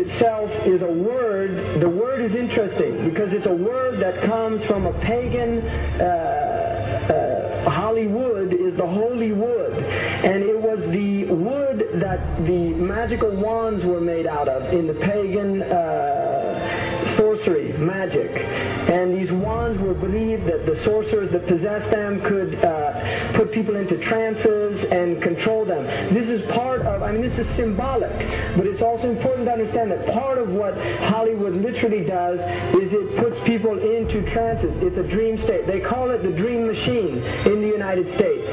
itself is a word. The word is interesting because it's a word that comes from a pagan. Hollywood is the holy wood, and it was the wood that the magical wands were made out of in the pagan sorcery, magic. And these wands were believed that the sorcerers that possessed them could put people into trances and control them. This is part of, this is symbolic, but it's also important to understand that part of what Hollywood literally does is it puts people into trances. It's a dream state. They call it the dream machine in the United States.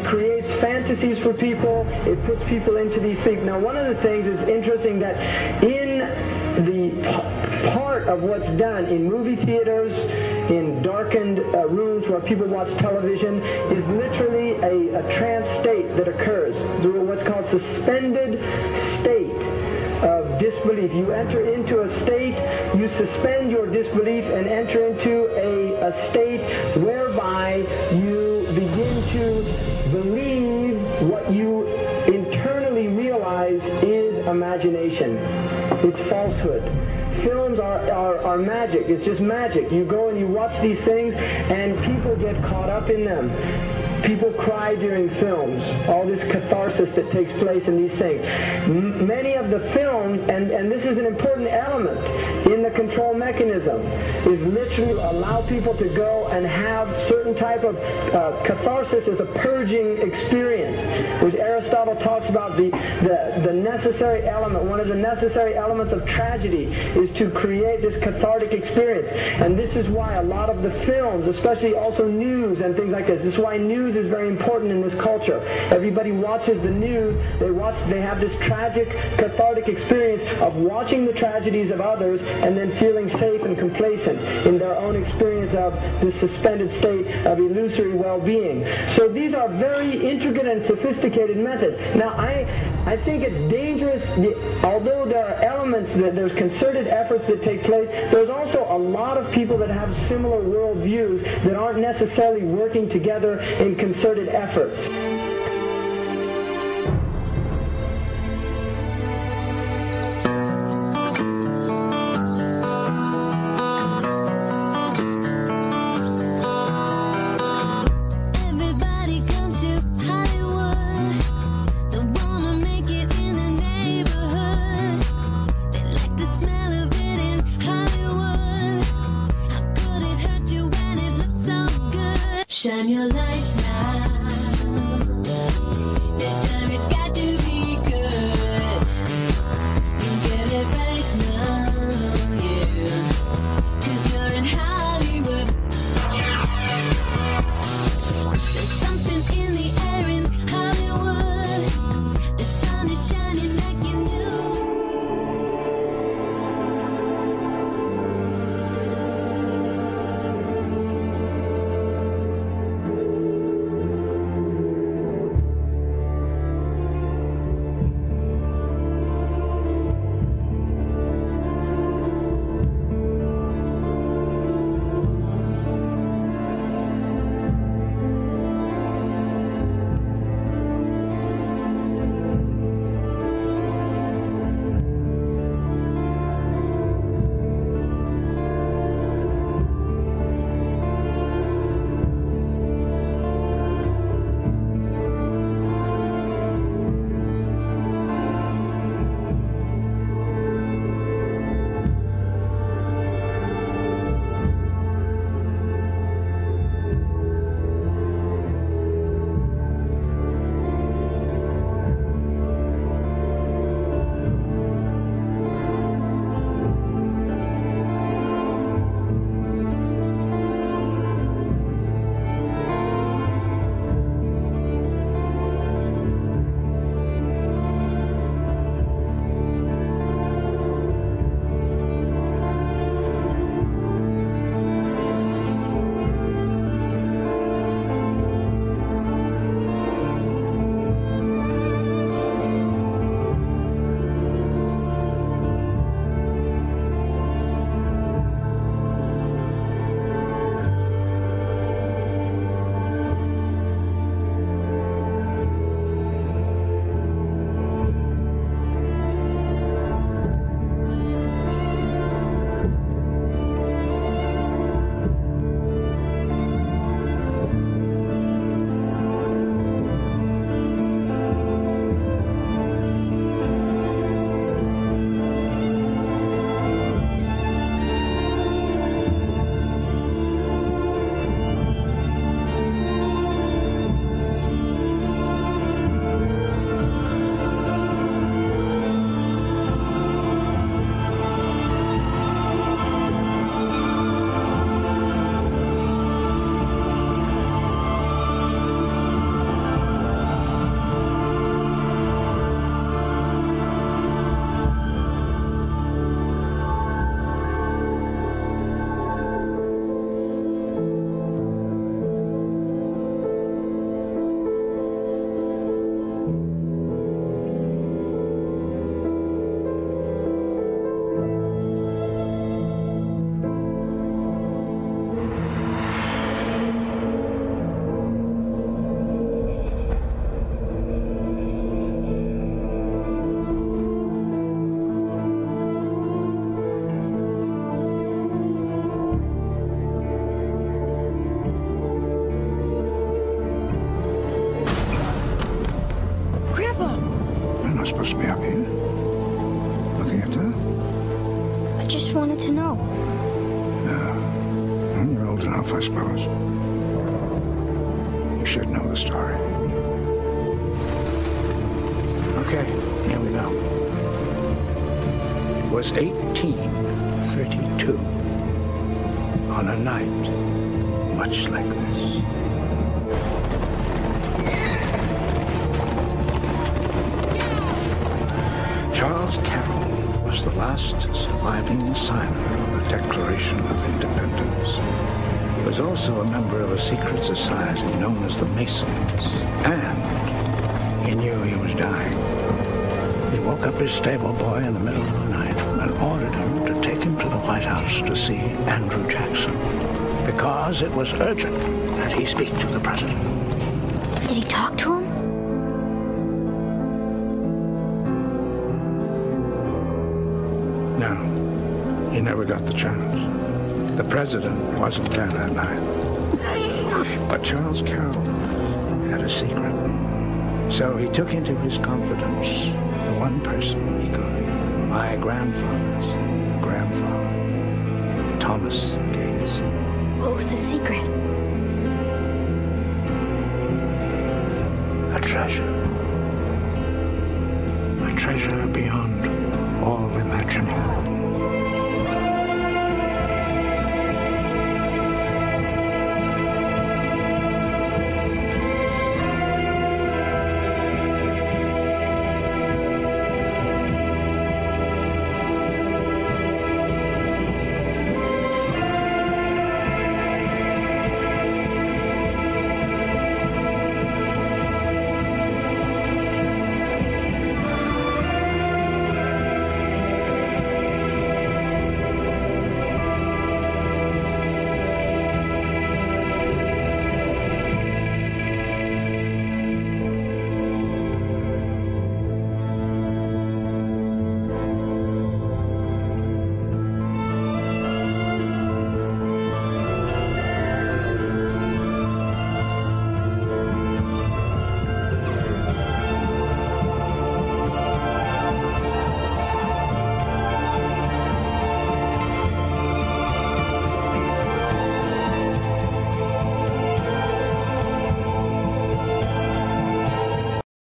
Creates fantasies for people. It puts people into these things. Now, one of the things is interesting that in the part of what's done in movie theaters, in darkened rooms where people watch television, is literally a trance state that occurs through what's called suspended state of disbelief. You enter into a state, you suspend your disbelief and enter into a state whereby you begin to believe what you internally realize is imagination. It's falsehood. Films are magic. It's just magic. You go and you watch these things and people get caught up in them. People cry during films, all this catharsis that takes place in these things. Many of the films, and this is an important element in the control mechanism, is literally allow people to go and have certain type of catharsis as a purging experience, which Aristotle talks about the necessary element. One of the necessary elements of tragedy is to create this cathartic experience. And this is why a lot of the films, especially also news and things like this is why news is very important in this culture. Everybody watches the news. They have this tragic, cathartic experience of watching the tragedies of others and then feeling safe and complacent in their own experience of this suspended state of illusory well-being. So these are very intricate and sophisticated methods. Now, I think it's dangerous, although there are elements, there's concerted efforts that take place, there's also a lot of people that have similar worldviews that aren't necessarily working together in concerted efforts. Shine your light now. This time it's got to be good. You get it right now, yeah. 'Cause you're in Hollywood. There's something in the air in Hollywood. The sun is shining like you knew. not supposed to be up here. Looking at that? I just wanted to know. Well, you're old enough, I suppose. You should know the story. Okay, here we go. It was 1832. On a night much like this. Charles Carroll was the last surviving signer of the Declaration of Independence. He was also a member of a secret society known as the Masons, and he knew he was dying. He woke up his stable boy in the middle of the night and ordered him to take him to the White House to see Andrew Jackson, because it was urgent that he speak to the president. Did he talk to him? No, he never got the chance. The president wasn't there that night. But Charles Carroll had a secret. So he took into his confidence the one person he could. My grandfather's grandfather, Thomas Gates. What was the secret? A treasure. A treasure beyond all imagining.